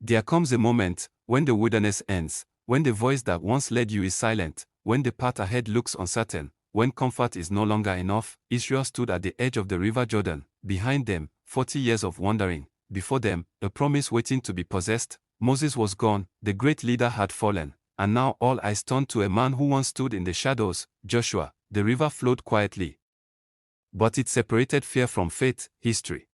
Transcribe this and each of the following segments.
There comes a moment, when the wilderness ends, when the voice that once led you is silent, when the path ahead looks uncertain, when comfort is no longer enough. Israel stood at the edge of the river Jordan. Behind them, 40 years of wandering. Before them, a promise waiting to be possessed. Moses was gone, the great leader had fallen, and now all eyes turned to a man who once stood in the shadows, Joshua. The river flowed quietly, but it separated fear from faith, history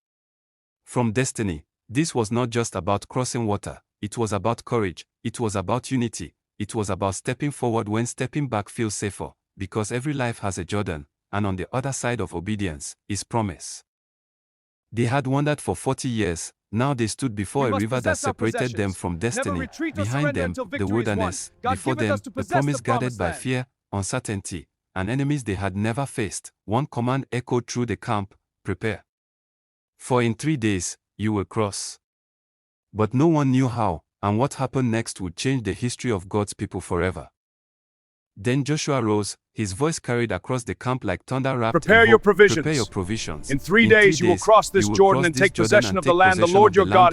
from destiny. This was not just about crossing water, it was about courage, it was about unity, it was about stepping forward when stepping back feels safer, because every life has a Jordan, and on the other side of obedience is promise. They had wandered for 40 years, now they stood before a river that separated them from destiny. Behind them, the wilderness, before them, the promise guarded by fear, uncertainty, and enemies they had never faced. One command echoed through the camp: prepare. For in 3 days, you will cross. But no one knew how, and what happened next would change the history of God's people forever. Then Joshua rose, his voice carried across the camp like thunder wrapped in hope. Prepare your provisions. In three days you will cross this Jordan and take possession of the land the Lord your God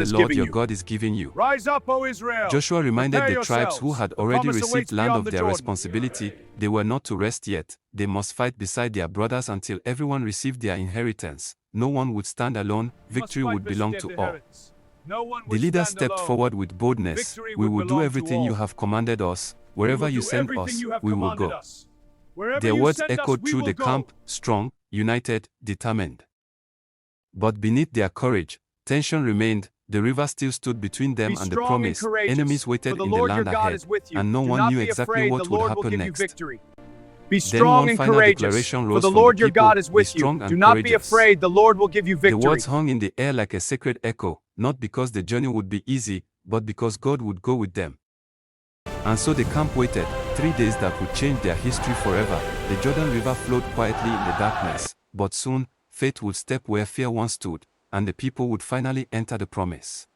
is giving you. Rise up, O Israel! Joshua reminded Prepare the tribes who had already promise received awaits land beyond of the their Jordan. responsibility. They were not to rest yet. They must fight beside their brothers until everyone received their inheritance. No one would stand alone. Victory would belong to all. The leader stepped forward with boldness. We will do everything you have commanded us. Wherever you send us, we will go. Their words echoed through the camp, strong, united, determined. But beneath their courage, tension remained. The river still stood between them and the promise. Enemies waited in the land ahead, and no one knew exactly what would happen next. Be strong and courageous, for the Lord your God is with you. Do not be afraid, the Lord will give you victory. The words hung in the air like a sacred echo, not because the journey would be easy, but because God would go with them. And so the camp waited, 3 days that would change their history forever. The Jordan River flowed quietly in the darkness, but soon, faith would step where fear once stood, and the people would finally enter the promise.